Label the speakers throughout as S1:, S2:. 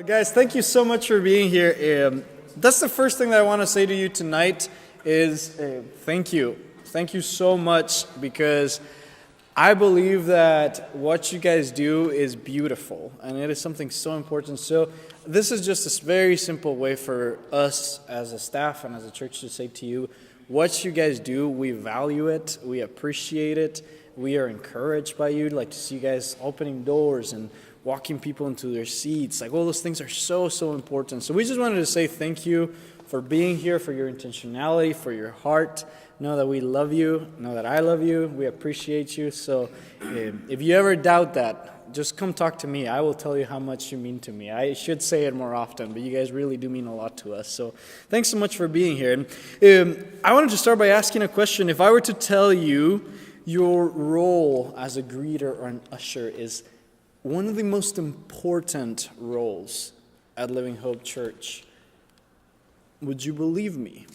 S1: Guys, thank you so much for being here. That's the first thing that I want to say to you tonight is thank you. Thank you so much because I believe that what you guys do is beautiful and it is something so important. So this is just a very simple way for us as a staff and as a church to say to you, what you guys do, we value it, we appreciate it, we are encouraged by you, like to see you guys opening doors and walking people into their seats. Like all those things are so important. So we just wanted to say thank you for being here, for your intentionality, for your heart. Know that we love you. Know that I love you. We appreciate you. So if you ever doubt that, just come talk to me. I will tell you how much you mean to me. I should say it more often, but you guys really do mean a lot to us. So thanks so much for being here. And I wanted to start by asking a question. If I were to tell you your role as a greeter or an usher is one of the most important roles at Living Hope Church, would you believe me?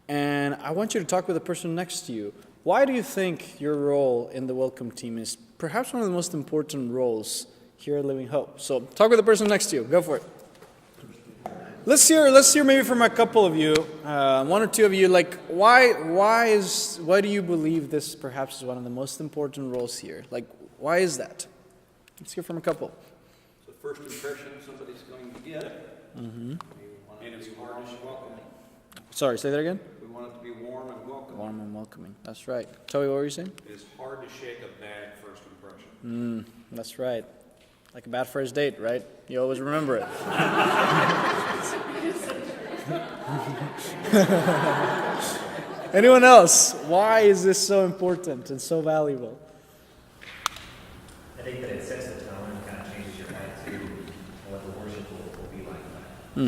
S1: And I want you to talk with the person next to you. Why do you think your role in the welcome team is perhaps one of the most important roles here at Living Hope? So talk with the person next to you. Go for it. Let's hear maybe from a couple of you, one or two of you. Like, why do you believe this perhaps is one of the most important roles here? Like, why is that? Let's hear from a couple.
S2: So first impression somebody's going to get. Mm-hmm. And it's warm and welcoming.
S1: Sorry, say that again?
S2: We want it to be warm and welcoming.
S1: Warm and welcoming. That's right. Toby, what were you saying?
S2: It's hard to shake a bad first impression.
S1: That's right. Like a bad first date, right? You always remember it. Anyone else? Why is this so important and so valuable?
S3: I think that it sets the tone and kind of changes your attitude and what the worship will be like.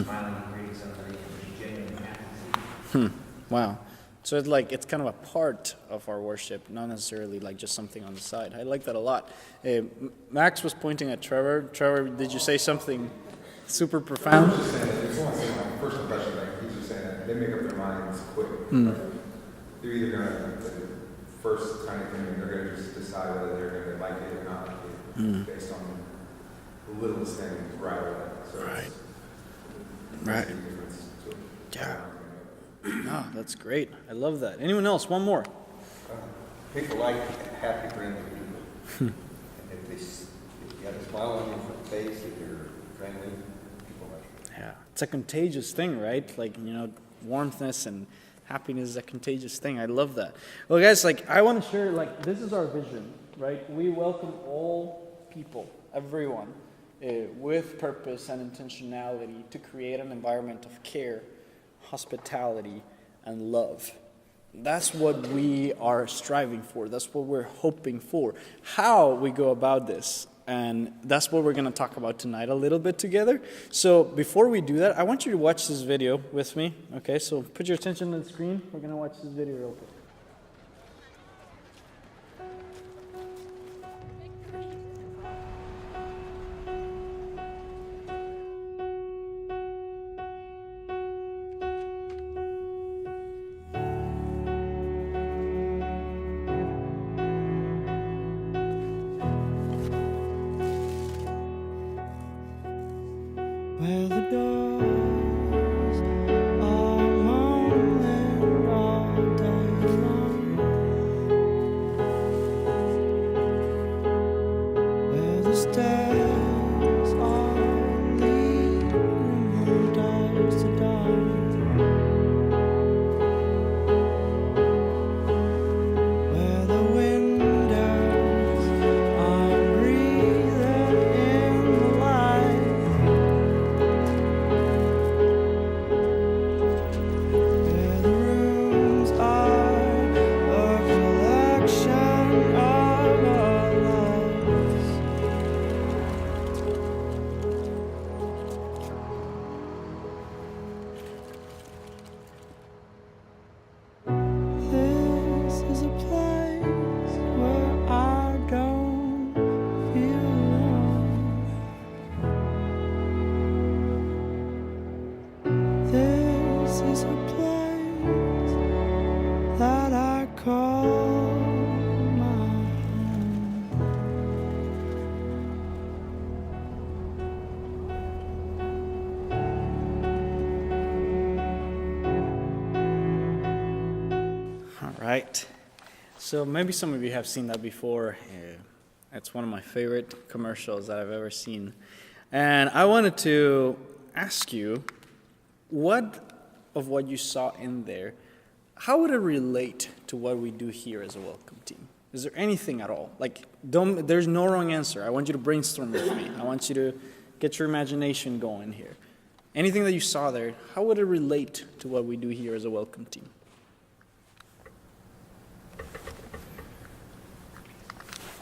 S3: Smiling and greeting somebody and being genuinely happy.
S1: Wow. So it's kind of a part of our worship, not necessarily like just something on the side. I like that a lot. Max was pointing at Trevor. Trevor, did you say something super profound?
S4: I just want to say my first impression, like he's just saying that they make up their minds quick. Right? They're either going to, the first kind of thing, they're going to just decide whether they're going to like it or not like it based on the littlest thing right away. So
S1: Right.
S4: It's
S1: Right.
S4: a difference. So,
S1: Yeah. No, that's great. I love that. Anyone else? One more.
S5: People like happy, friendly people. And if you have a smile on your face, if you're friendly, people like it.
S1: Yeah. It's a contagious thing, right? Like, warmthness and happiness is a contagious thing. I love that. Well, guys, I want to share, this is our vision, right? We welcome all people, everyone, with purpose and intentionality to create an environment of care, hospitality, and love. That's what we are striving for. That's what we're hoping for. How we go about this, and that's what we're going to talk about tonight a little bit together. So before we do that, I want you to watch this video with me. Okay, so put your attention on the screen. We're going to watch this video real quick.
S6: Where the doors are moaning all day long, where the stairs are leading from dark to dark, where the windows are breathing in the light.
S1: right? So maybe some of you have seen that before. It's one of my favorite commercials that I've ever seen. And I wanted to ask you, what of what you saw in there, how would it relate to what we do here as a welcome team? Is there anything at all? Like, there's no wrong answer. I want you to brainstorm with me. I want you to get your imagination going here. Anything that you saw there, how would it relate to what we do here as a welcome team?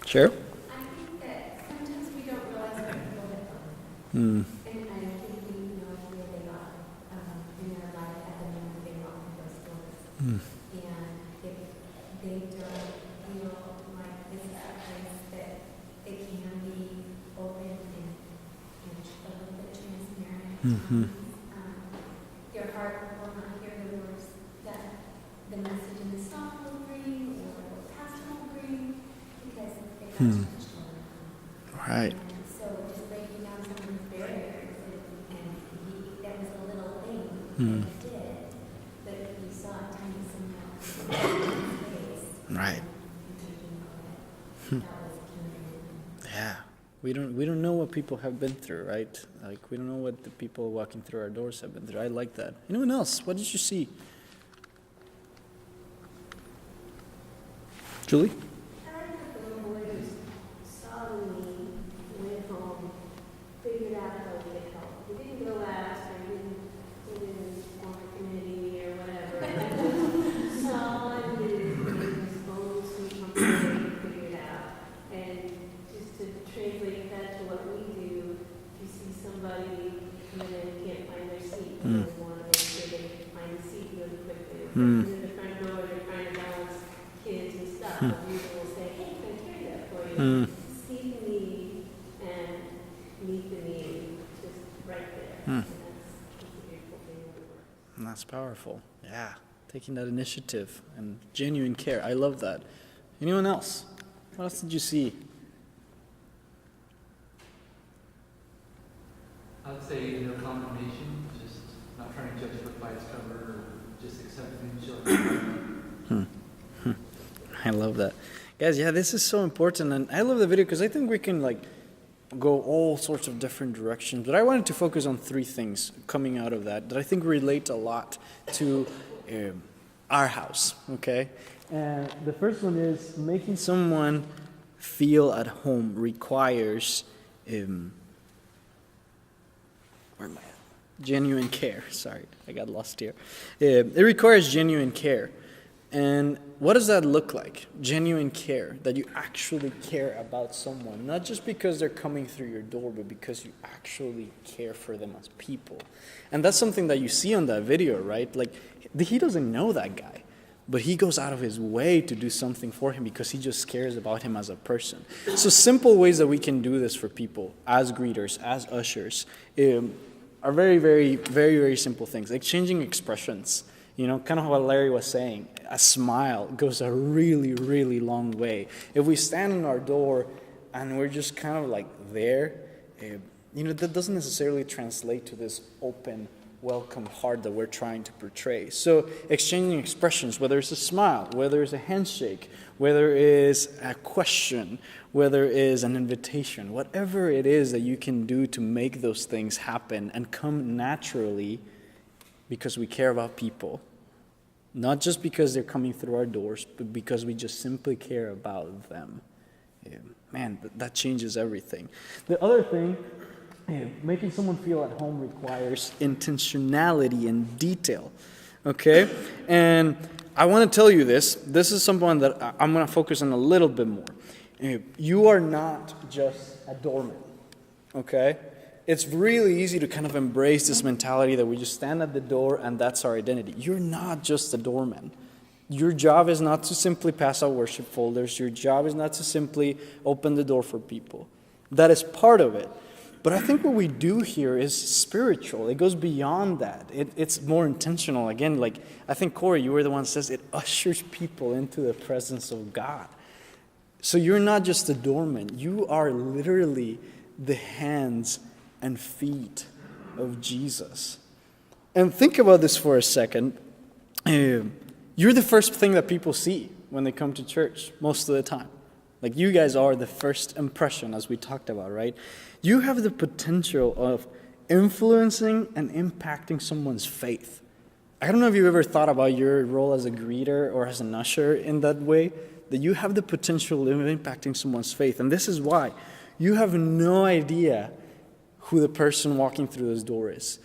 S1: Sure?
S7: I think that sometimes we don't realize what people have done.
S1: Hmm.
S7: And I think we know where they are in their life at the moment they walk in those doors. And if they don't feel like this is a place that they can be open and a little bit transparent, their heart will not hear the words that the message in the song will bring or what pastor will bring, because it got touched on.
S1: Right.
S7: And so just breaking down some of these barriers, that was a little thing that he did, but you saw it turning somehow in his face.
S1: Right.
S7: And thinking about it. That was key.
S1: Yeah. We don't know what people have been through, right? Like, we don't know what the people walking through our doors have been through. I like that. Anyone else? What did you see? Julie?
S8: I like that the little boy who saw me, went home, figured out how to get help. He didn't go last, or he didn't form a committee or whatever. Saw and did his own sweet humble way to figure it out. And just to translate that to what we do, if you see somebody come in and can't find their seat, you want to make sure they find a seat really quickly. In the front door, they're trying to balance kids and stuff. But we will say, hey, can I carry that for you? See the need and meet the need, just right there. And that's a beautiful thing when it works.
S1: And that's powerful. Yeah. Taking that initiative and genuine care. I love that. Anyone else? What else did you see?
S9: I would say no condemnation, just not trying to judge a book by its cover, or just accepting each other.
S1: I love that. Guys, yeah, this is so important. And I love the video because I think we can, like, go all sorts of different directions. But I wanted to focus on three things coming out of that I think relate a lot to our house, okay? And the first one is making someone feel at home requires, where am I at? Genuine care. Sorry, I got lost here. It requires genuine care. And what does that look like? Genuine care, that you actually care about someone, not just because they're coming through your door, but because you actually care for them as people. And that's something that you see on that video, right? Like, he doesn't know that guy, but he goes out of his way to do something for him because he just cares about him as a person. So simple ways that we can do this for people as greeters, as ushers, are very, very, very, very simple things. Exchanging expressions. You know, kind of what Larry was saying, a smile goes a really, really long way. If we stand in our door and we're just kind of like there, that doesn't necessarily translate to this open, welcome heart that we're trying to portray. So exchanging expressions, whether it's a smile, whether it's a handshake, whether it's a question, whether it is an invitation, whatever it is that you can do to make those things happen and come naturally, because we care about people, not just because they're coming through our doors, but because we just simply care about them. Man, that changes everything. The other thing, making someone feel at home requires intentionality and detail, okay? And I want to tell you this. This is something that I'm going to focus on a little bit more. You are not just a doorman, okay? It's really easy to kind of embrace this mentality that we just stand at the door and that's our identity. You're not just a doorman. Your job is not to simply pass out worship folders. Your job is not to simply open the door for people. That is part of it. But I think what we do here is spiritual. It goes beyond that. It's more intentional. Again, like I think, Corey, you were the one that says it ushers people into the presence of God. So you're not just a doorman. You are literally the hands and feet of Jesus. And think about this for a second. you're the first thing that people see when they come to church most of the time. Like, you guys are the first impression, as we talked about, right? You have the potential of influencing and impacting someone's faith. I don't know if you've ever thought about your role as a greeter or as an usher in that way, that you have the potential of impacting someone's faith. And this is why. You have no idea who the person walking through this door is.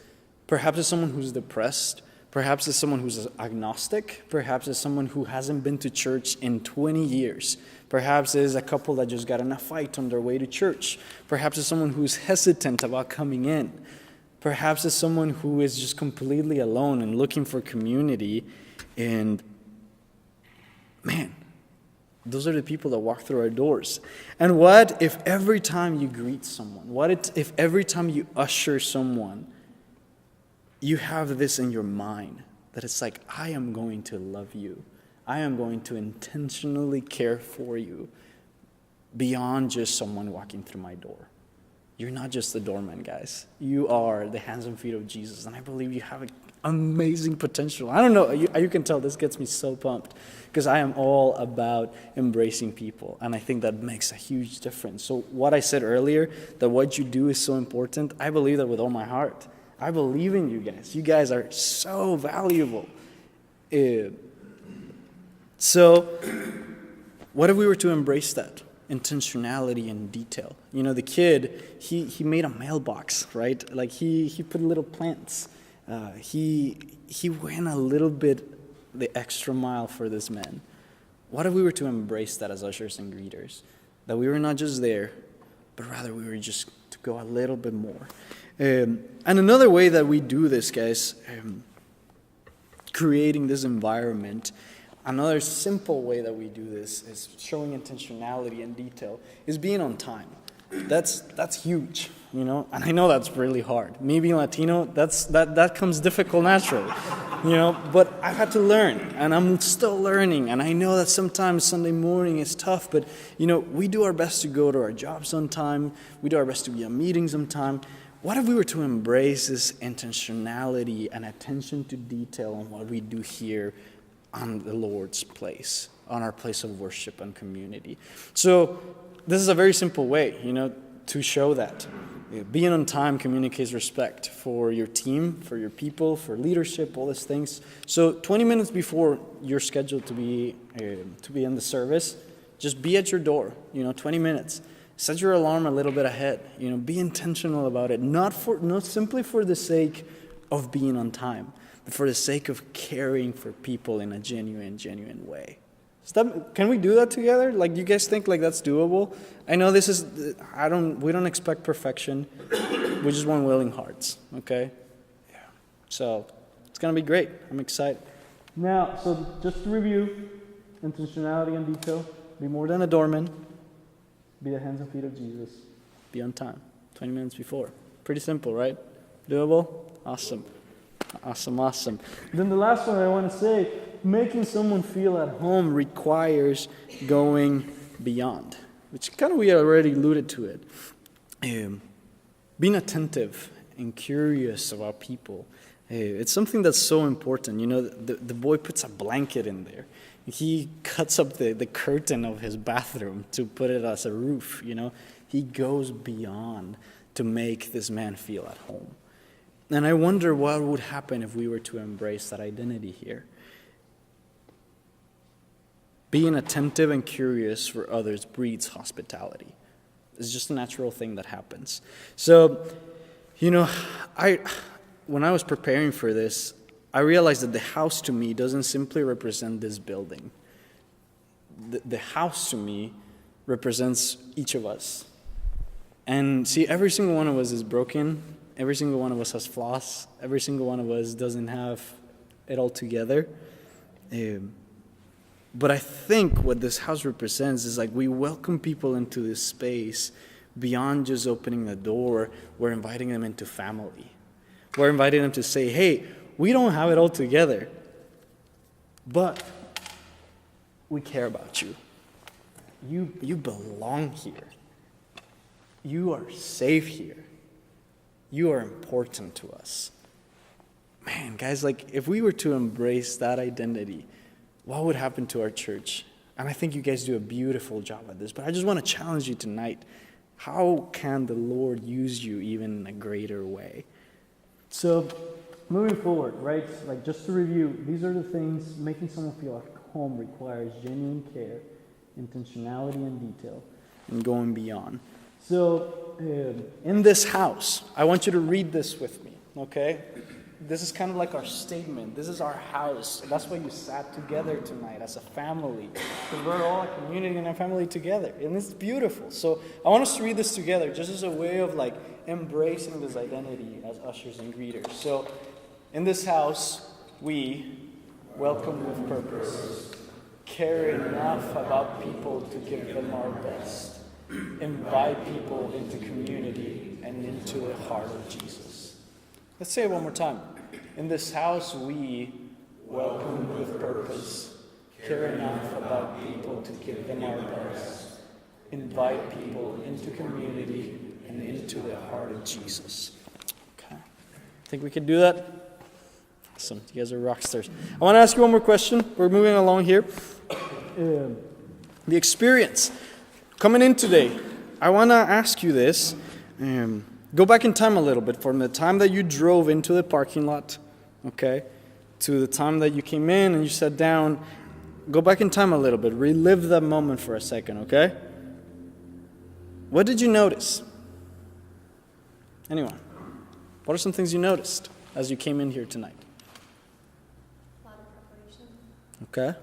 S1: Perhaps it's someone who's depressed. Perhaps it's someone who's agnostic. Perhaps it's someone who hasn't been to church in 20 years. Perhaps it's a couple that just got in a fight on their way to church. Perhaps it's someone who's hesitant about coming in. Perhaps it's someone who is just completely alone and looking for community. And man, those are the people that walk through our doors. And what if every time you greet someone, what if every time you usher someone, you have this in your mind, that it's like, I am going to love you. I am going to intentionally care for you beyond just someone walking through my door. You're not just the doorman, guys. You are the hands and feet of Jesus. And I believe you have an amazing potential. I don't know, you can tell this gets me so pumped, because I am all about embracing people. And I think that makes a huge difference. So what I said earlier, that what you do is so important, I believe that with all my heart. I believe in you guys. You guys are so valuable. So what if we were to embrace that? Intentionality and detail. You know, the kid, he made a mailbox, right? Like he put little plants. He went a little bit the extra mile for this man. What if we were to embrace that as ushers and greeters? That we were not just there, but rather we were just to go a little bit more. And another way that we do this, guys, creating this environment, another simple way that we do this is showing intentionality and detail, is being on time. That's huge, you know, and I know that's really hard. Me being Latino, that comes difficult naturally, you know, but I've had to learn, and I'm still learning, and I know that sometimes Sunday morning is tough, but, you know, we do our best to go to our jobs on time, we do our best to be at meetings on time. What if we were to embrace this intentionality and attention to detail on what we do here on the Lord's place, on our place of worship and community? So this is a very simple way, you know, to show that. Being on time communicates respect for your team, for your people, for leadership, all these things. So 20 minutes before you're scheduled to be in the service, just be at your door, you know, 20 minutes. Set your alarm a little bit ahead, you know, be intentional about it, not simply for the sake of being on time, but for the sake of caring for people in a genuine way. Can we do that together? Like, do you guys think like that's doable? I know we don't expect perfection. We just want willing hearts, okay? Yeah. So it's going to be great. I'm excited. Now, so just to review, intentionality and detail, be more than a doorman, be the hands and feet of Jesus, be on time, 20 minutes before. Pretty simple, right? Doable? Awesome. Then the last one I want to say, making someone feel at home requires going beyond, which kind of we already alluded to it. Being attentive and curious about people. It's something that's so important. You know, the boy puts a blanket in there. He cuts up the curtain of his bathroom to put it as a roof, you know. He goes beyond to make this man feel at home. And I wonder what would happen if we were to embrace that identity here. Being attentive and curious for others breeds hospitality. It's just a natural thing that happens. So, you know, when I was preparing for this, I realized that the house to me doesn't simply represent this building. The house to me represents each of us. And see, every single one of us is broken. Every single one of us has flaws. Every single one of us doesn't have it all together. But I think what this house represents is like we welcome people into this space beyond just opening the door. We're inviting them into family. We're inviting them to say, hey, we don't have it all together, but we care about you. You belong here. You are safe here. You are important to us. Man, guys, like if we were to embrace that identity, what would happen to our church? And I think you guys do a beautiful job at this, but I just want to challenge you tonight. How can the Lord use you even in a greater way? So, moving forward, right? Like, just to review, these are the things making someone feel like home requires genuine care, intentionality, and detail, and going beyond. So, in this house, I want you to read this with me, okay? This is kind of like our statement. This is our house. That's why you sat together tonight as a family. Because we're all a community and a family together. And it's beautiful. So I want us to read this together just as a way of like embracing this identity as ushers and greeters. So in this house, we welcome with purpose, care enough about people to give them our best, invite people into community and into the heart of Jesus. Let's say it one more time. In this house, we welcome with purpose, care enough about people to give them our best, invite people into community and into the heart of Jesus. Okay. Think we can do that? Awesome. You guys are rock stars. I want to ask you one more question. We're moving along here. The experience. Coming in today, I want to ask you this. Go back in time a little bit from the time that you drove into the parking lot, okay, to the time that you came in and you sat down. Go back in time a little bit. Relive that moment for a second, okay? What did you notice? Anyone? What are some things you noticed as you came in here tonight?
S7: A lot of preparation.
S1: Okay.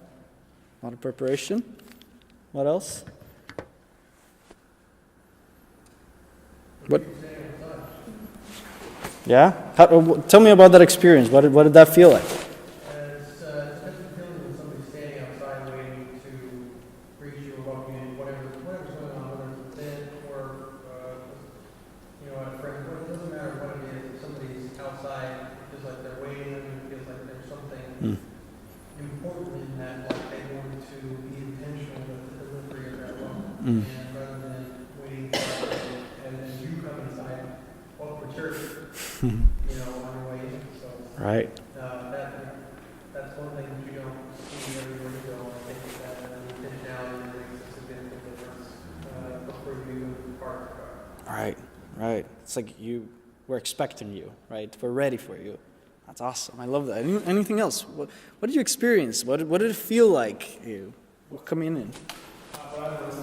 S1: A lot of preparation. What else? What? Yeah? Tell me about that experience. What did that feel like?
S9: It's a different feeling when somebody's standing outside waiting to greet you or welcome you in, whatever's going on, whether it's an event or, a friend, it doesn't matter what it is. If somebody's outside, it feels like they're waiting, it feels like there's something important in that, like they want to be intentional with the delivery of that welcome. And rather than waiting for and then you come inside, welcome to church. On your way in. So
S1: Right.
S9: that's one thing that you don't see everywhere you go. I think that intentionality makes a significant difference before you park the car.
S1: Right. It's like we're expecting you, right? We're ready for you. That's awesome. I love that. Anything else? What did you experience? What did it feel like coming in?
S10: What I noticed,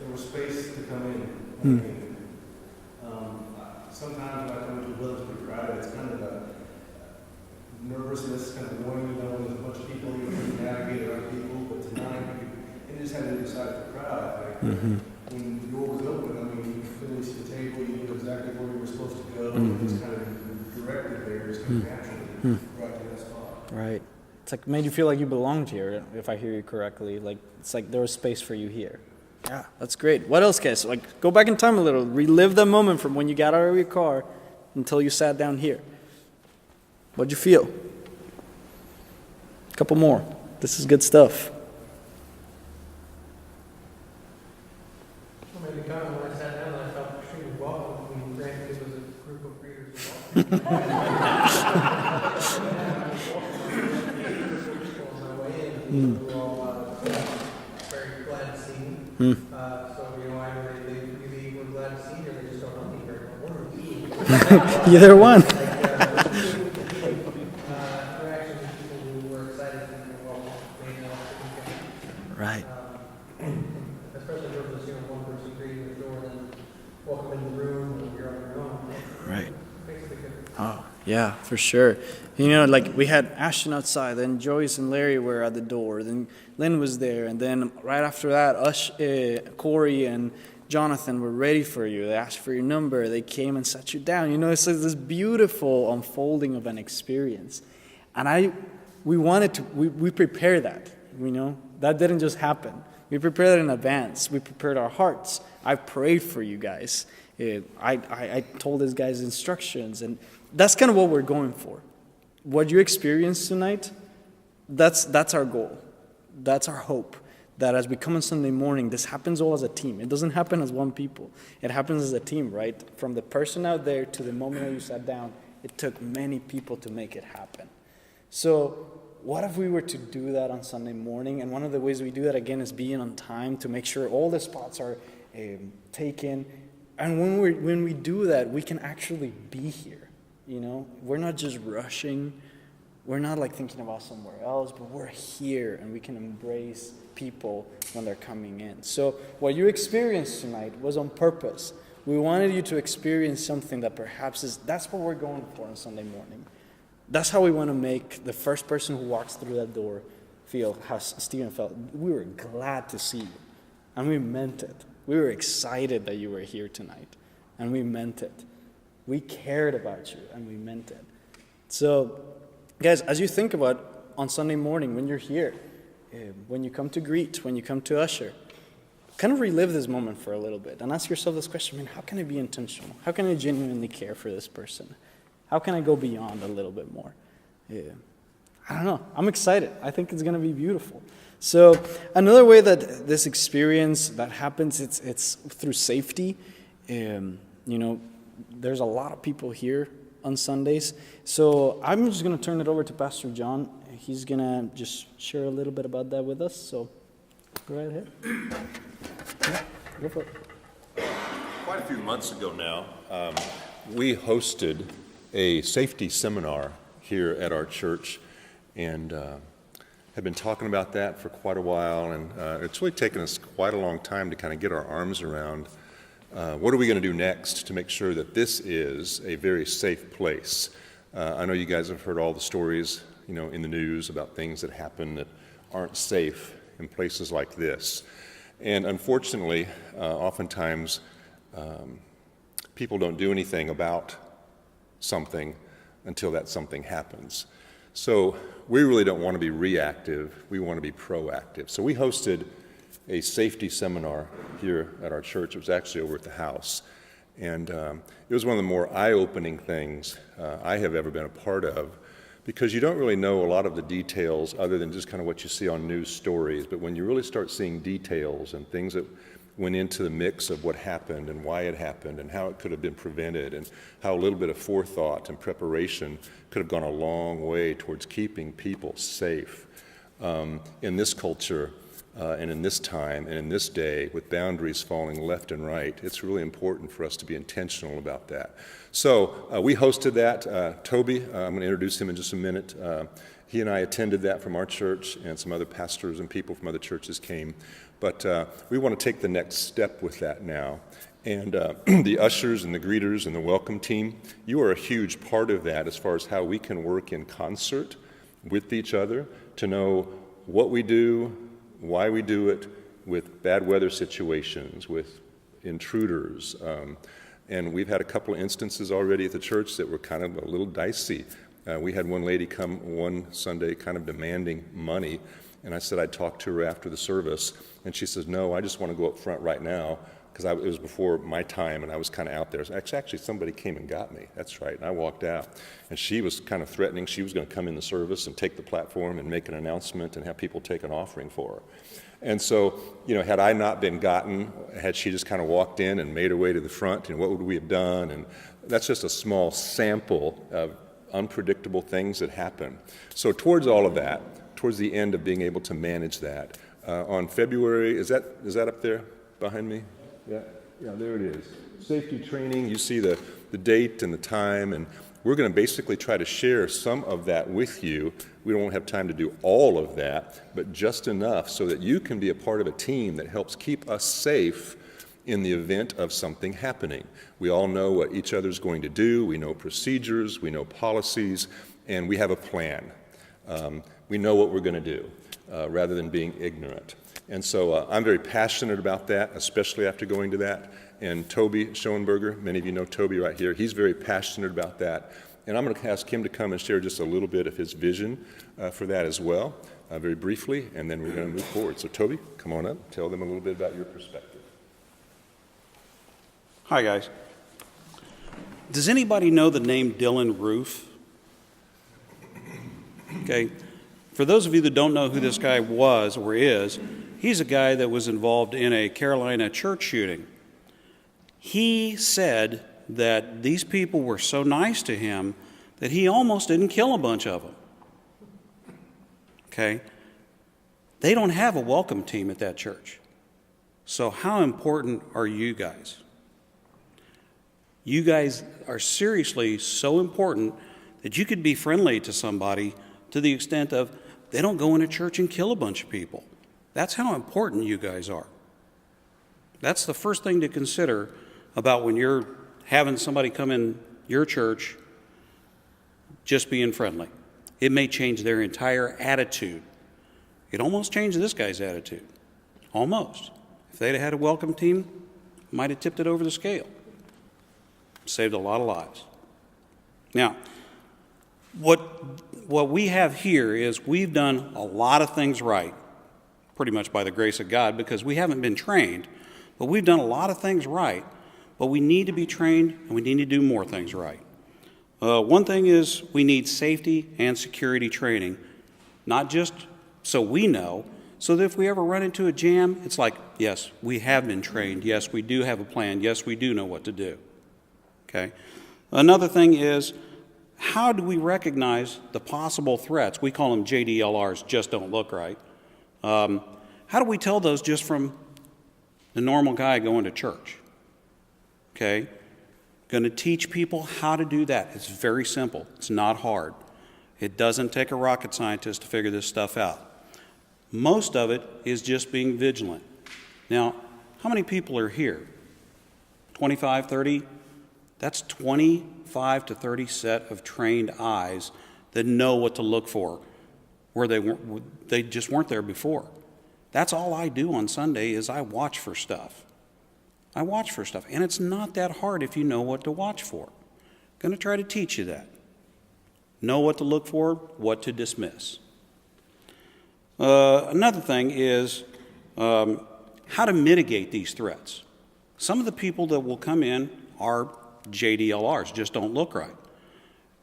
S10: there was space to come in. Sometimes when I come to a village pretty crowded, it's kind of a nervousness, kind of knowing there's a bunch of people, you can navigate around people, but tonight, you just had to decide the crowd. When the door was open, you could clearly see the table, you knew exactly where you were supposed to go, and it was kind of directed there, just kind of naturally, right to that spot.
S1: Right. It's like made you feel like you belonged here, if I hear you correctly. Like it's like there was space for you here. Yeah, that's great. What else, guys? Like, go back in time a little. Relive that moment from when you got out of your car until you sat down here. What'd you feel? A couple more. This is good stuff.
S9: Well, maybe kind of when I sat down, I felt extremely welcome. I mean, granted, it was a group of readers as well. On my way in, we were all very glad to see me. So, either they really were glad to see me or they just don't know me very well. One or two.
S1: Either one.
S9: Interaction with people who were excited to be welcome.
S1: Right.
S9: Especially if there's one person greeting the door and then welcome in the room and you're on your own.
S1: Right.
S9: Makes a big difference.
S1: Oh, yeah, for sure. Like we had Ashton outside, then Joyce and Larry were at the door, then Lynn was there, and then right after that, Corey and Jonathan were ready for you. They asked for your number. They came and sat you down. It's like this beautiful unfolding of an experience. And we prepared that, That didn't just happen. We prepared it in advance. We prepared our hearts. I prayed for you guys. I told these guys instructions, and that's kind of what we're going for. What you experienced tonight, that's our goal. That's our hope. That as we come on Sunday morning, this happens all as a team. It doesn't happen as one people. It happens as a team, right? From the person out there to the moment that you sat down, it took many people to make it happen. So what if we were to do that on Sunday morning? And one of the ways we do that, again, is being on time to make sure all the spots are taken. And when we do that, we can actually be here, you know? We're not just rushing. We're not like thinking about somewhere else, but we're here and we can embrace people when they're coming in. So what you experienced tonight was on purpose. We wanted you to experience something that perhaps that's what we're going for on Sunday morning. That's how we want to make the first person who walks through that door feel how Stephen felt. We were glad to see you, and we meant it. We were excited that you were here tonight, and we meant it. We cared about you, and we meant it. So, guys, as you think about on Sunday morning when you're here, when you come to greet, when you come to usher, kind of relive this moment for a little bit and ask yourself this question, man, how can I be intentional? How can I genuinely care for this person? How can I go beyond a little bit more? I don't know. I'm excited. I think it's going to be beautiful. So another way that this experience that happens, it's through safety. You know, there's a lot of people here on Sundays. So I'm just going to turn it over to Pastor John. He's going to just share a little bit about that with us. So go right ahead. Yeah, go for it.
S11: Quite a few months ago now, we hosted a safety seminar here at our church, and have been talking about that for quite a while, and it's really taken us quite a long time to kind of get our arms around what are we going to do next to make sure that this is a very safe place. I know you guys have heard all the stories, you know, in the news about things that happen that aren't safe in places like this. And unfortunately, oftentimes, people don't do anything about something until that something happens. So we really don't want to be reactive, we want to be proactive. So we hosted a safety seminar here at our church. It was actually over at the house. And it was one of the more eye-opening things I have ever been a part of, because you don't really know a lot of the details other than just kind of what you see on news stories. But when you really start seeing details and things that went into the mix of what happened and why it happened and how it could have been prevented and how a little bit of forethought and preparation could have gone a long way towards keeping people safe in this culture and in this time and in this day, with boundaries falling left and right, it's really important for us to be intentional about that. So we hosted that. Toby, I'm going to introduce him in just a minute. He and I attended that from our church, and some other pastors and people from other churches came. But we want to take the next step with that now. And the ushers and the greeters and the welcome team, you are a huge part of that as far as how we can work in concert with each other to know what we do, why we do it, with bad weather situations, with intruders. And we've had a couple of instances already at the church that were kind of a little dicey. We had one lady come one Sunday kind of demanding money, and I said I'd talk to her after the service, and she says, no, I just want to go up front right now, because it was before my time, and I was kind of out there. Actually, somebody came and got me. That's right, and I walked out. And she was kind of threatening. She was going to come in the service and take the platform and make an announcement and have people take an offering for her. And so, you know, had I not been gotten, had she just kind of walked in and made her way to the front, what would we have done? And that's just a small sample of unpredictable things that happen. So towards all of that, towards the end of being able to manage that, on February, is that up there behind me? Yeah, there it is. Safety training, you see the date and the time, and we're going to basically try to share some of that with you. We don't have time to do all of that, but just enough so that you can be a part of a team that helps keep us safe in the event of something happening. We all know what each other's going to do. We know procedures, we know policies, and we have a plan. We know what we're going to do rather than being ignorant. And so I'm very passionate about that, especially after going to that. And Toby Schoenberger, many of you know Toby right here, he's very passionate about that. And I'm going to ask him to come and share just a little bit of his vision for that as well, very briefly, and then we're going to move forward. So Toby, come on up, tell them a little bit about your perspective.
S12: Hi, guys. Does anybody know the name Dylan Roof? Okay. For those of you that don't know who this guy was or is, he's a guy that was involved in a Carolina church shooting. He said that these people were so nice to him that he almost didn't kill a bunch of them. Okay? They don't have a welcome team at that church. So how important are you guys? You guys are seriously so important that you could be friendly to somebody to the extent of they don't go into church and kill a bunch of people. That's how important you guys are. That's the first thing to consider about when you're having somebody come in your church, just being friendly. It may change their entire attitude. It almost changed this guy's attitude. Almost. If they'd have had a welcome team, might have tipped it over the scale. Saved a lot of lives. Now, what we have here is we've done a lot of things right, pretty much by the grace of God, because we haven't been trained, but we've done a lot of things right, but we need to be trained and we need to do more things right. One thing is we need safety and security training, not just so we know, so that if we ever run into a jam, it's like, yes, we have been trained. Yes, we do have a plan. Yes, we do know what to do. Okay. Another thing is, how do we recognize the possible threats? We call them JDLRs, just don't look right. How do we tell those just from the normal guy going to church? Okay. Going to teach people how to do that. It's very simple. It's not hard. It doesn't take a rocket scientist to figure this stuff out. Most of it is just being vigilant. Now, how many people are here? 25, 30? That's 25 to 30 set of trained eyes that know what to look for, where they just weren't there before. That's all I do on Sunday is I watch for stuff. I watch for stuff, and it's not that hard if you know what to watch for. I'm going to try to teach you that. Know what to look for, what to dismiss. Another thing is how to mitigate these threats. Some of the people that will come in are JDLRs, just don't look right.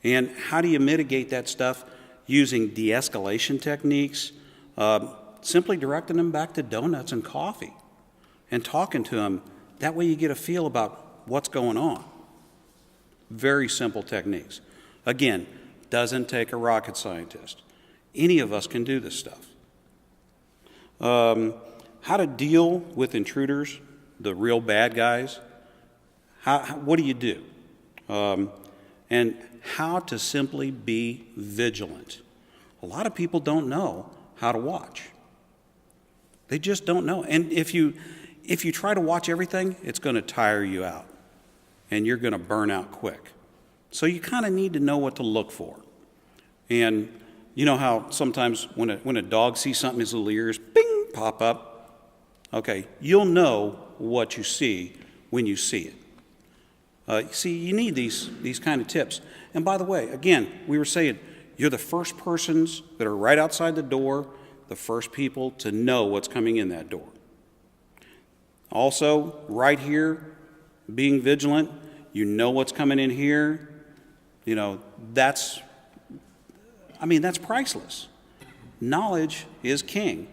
S12: And how do you mitigate that stuff? Using de-escalation techniques, simply directing them back to donuts and coffee and talking to them. That way you get a feel about what's going on. Very simple techniques. Again, doesn't take a rocket scientist. Any of us can do this stuff. How to deal with intruders, the real bad guys. What do you do? And how to simply be vigilant. A lot of people don't know how to watch. They just don't know. And if you try to watch everything, it's going to tire you out. And you're going to burn out quick. So you kind of need to know what to look for. And you know how sometimes when a dog sees something, his little ears, bing, pop up? Okay, you'll know what you see when you see it. See, you need these kind of tips. And by the way, again, we were saying, you're the first persons that are right outside the door, the first people to know what's coming in that door. Also, right here, being vigilant, you know what's coming in here. You know, that's priceless. Knowledge is king.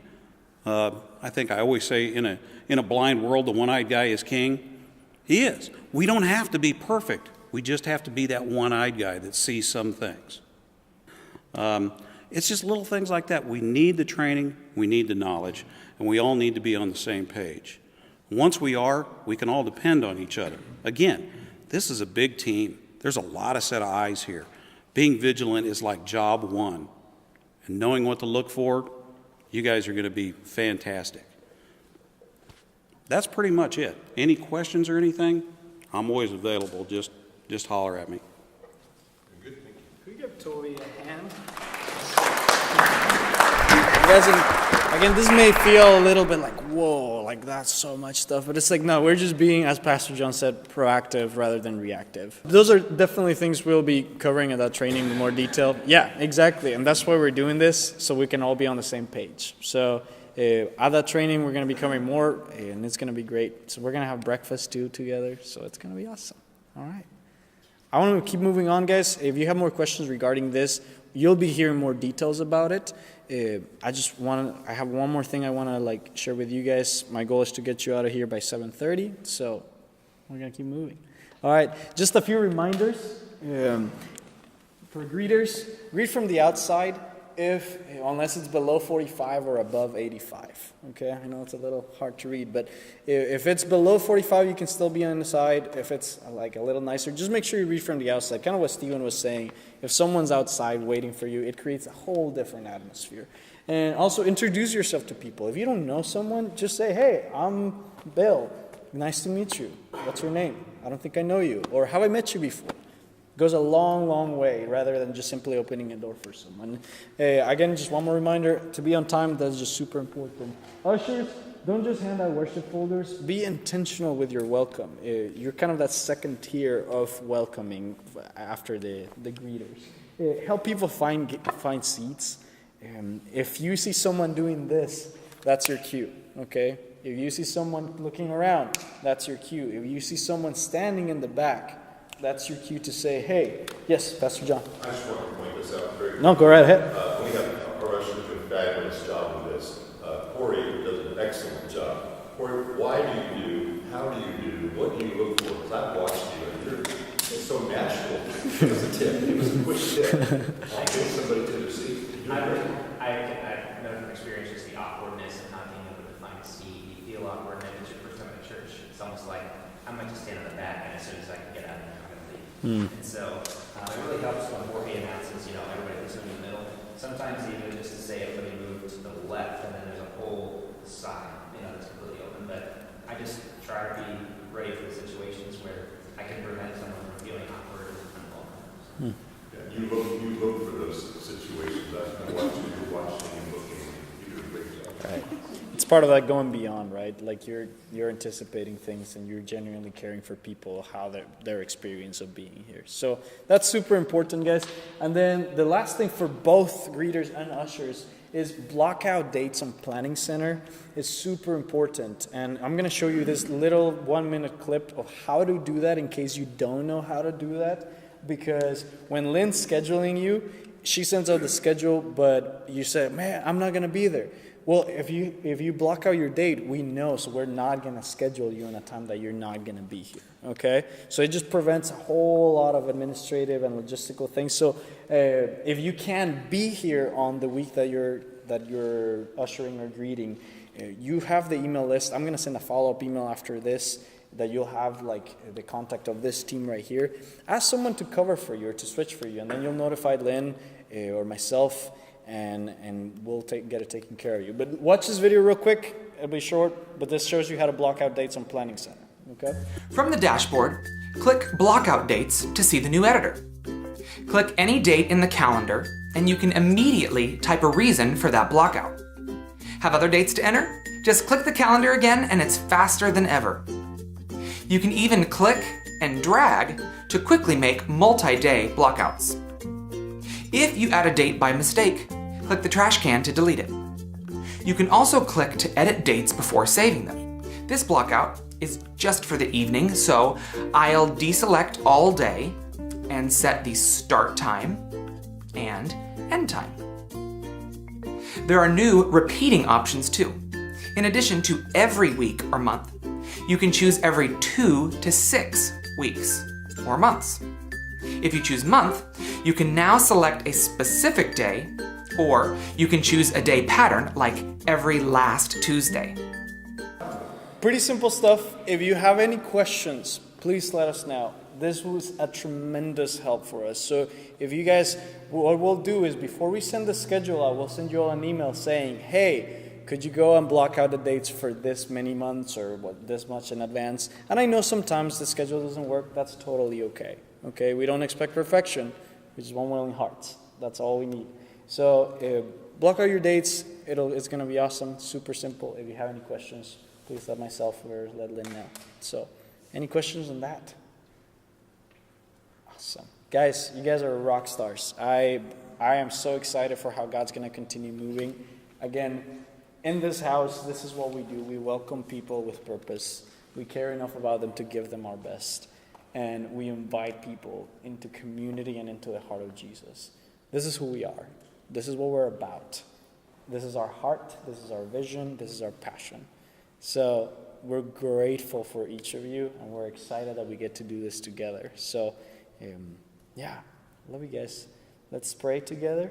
S12: I think I always say in a blind world, the one-eyed guy is king. He is. We don't have to be perfect. We just have to be that one-eyed guy that sees some things. It's just little things like that. We need the training, we need the knowledge, and we all need to be on the same page. Once we are, we can all depend on each other. Again, this is a big team. There's a lot of set of eyes here. Being vigilant is like job one. And knowing what to look for, you guys are going to be fantastic. That's pretty much it. Any questions or anything? I'm always available. Just holler at me.
S1: Could we give Toby a hand? You guys, again, this may feel a little bit like, whoa, like that's so much stuff. But it's like, no, we're just being, as Pastor John said, proactive rather than reactive. Those are definitely things we'll be covering in that training in more detail. Yeah, exactly. And that's why we're doing this, so we can all be on the same page. So at that training, we're going to be covering more, and it's going to be great. So we're going to have breakfast too together, so it's going to be awesome. All right. I want to keep moving on, guys. If you have more questions regarding this, you'll be hearing more details about it. I have one more thing I want to share with you guys. My goal is to get you out of here by 7:30, so we're going to keep moving. All right, just a few reminders. For greeters, greet from the outside. unless it's below 45 or above 85. Okay, I know it's a little hard to read, but if it's below 45, you can still be on the side. If it's like a little nicer, just make sure you read from the outside. Kind of what Stephen was saying. If someone's outside waiting for you, it creates a whole different atmosphere. And also introduce yourself to people. If you don't know someone, just say, "Hey, I'm Bill. Nice to meet you. What's your name? I don't think I know you. Or have I met you before?" Goes a long, long way rather than just simply opening a door for someone. Again, just one more reminder, to be on time, that's just super important. Ushers, don't just hand out worship folders. Be intentional with your welcome. You're kind of that second tier of welcoming after the greeters. Help people find seats. If you see someone doing this, that's your cue, okay? If you see someone looking around, that's your cue. If you see someone standing in the back, that's your cue to say, "Hey, yes, Pastor John."
S11: I just want to point this out very quickly.
S1: No, go right ahead.
S11: We have our ushers do a fabulous job with this. Corey does an excellent job. Corey, how do you do, what do you look for? Because I've watched you, and it's so natural. Give us a tip, give us a quick tip. Get somebody to their seat.
S3: I know from experience just the awkwardness of not being able to find a seat. You feel awkward, and it's your first time at church. It's almost like I might just stand in the back, and as soon as I can get out, I'm going to leave. And so it really helps when Jorge announces, everybody listen in the middle. Sometimes even just to say everybody move to the left, and then there's a whole side, that's completely open. But I just try to be ready for the situations where I can prevent someone from feeling awkward and unwelcome.
S11: Yeah, you look for those situations. I've watched you watching and looking. You do a great job.
S1: Right. It's part of that going beyond, right? Like you're anticipating things and you're genuinely caring for people, how their experience of being here. So that's super important, guys. And then the last thing for both greeters and ushers is block out dates on Planning Center. It's super important. And I'm going to show you this little 1-minute clip of how to do that in case you don't know how to do that. Because when Lynn's scheduling you, she sends out the schedule, but you say, "Man, I'm not going to be there." Well, if you block out your date, we know, so we're not going to schedule you in a time that you're not going to be here, okay? So it just prevents a whole lot of administrative and logistical things. So if you can be here on the week that you're ushering or greeting, you have the email list. I'm going to send a follow-up email after this that you'll have like the contact of this team right here. Ask someone to cover for you or to switch for you, and then you'll notify Lynn or myself, and we'll get it taken care of you. But watch this video real quick. It'll be short, but this shows you how to block out dates on Planning Center, okay?
S13: From the dashboard, click Block Out Dates to see the new editor. Click any date in the calendar, and you can immediately type a reason for that blockout. Have other dates to enter? Just click the calendar again, and it's faster than ever. You can even click and drag to quickly make multi-day blockouts. If you add a date by mistake, click the trash can to delete it. You can also click to edit dates before saving them. This blockout is just for the evening, so I'll deselect all day and set the start time and end time. There are new repeating options too. In addition to every week or month, you can choose every 2 to 6 weeks or months. If you choose month, you can now select a specific day, or you can choose a day pattern like every last Tuesday.
S1: Pretty simple stuff. If you have any questions, please let us know. This was a tremendous help for us. So if you guys, what we'll do is before we send the schedule out, we'll send you all an email saying, "Hey, could you go and block out the dates for this many months or this much in advance?" And I know sometimes the schedule doesn't work. That's totally okay. Okay, we don't expect perfection. We just want willing hearts. That's all we need. So block out your dates. It's going to be awesome. Super simple. If you have any questions, please let myself or let Lynn know. So any questions on that? Awesome. Guys, you guys are rock stars. I am so excited for how God's going to continue moving. Again, in this house, this is what we do. We welcome people with purpose. We care enough about them to give them our best. And we invite people into community and into the heart of Jesus. This is who we are. This is what we're about. This is our heart. This is our vision. This is our passion. So we're grateful for each of you, and we're excited that we get to do this together. So, love you guys. Let's pray together.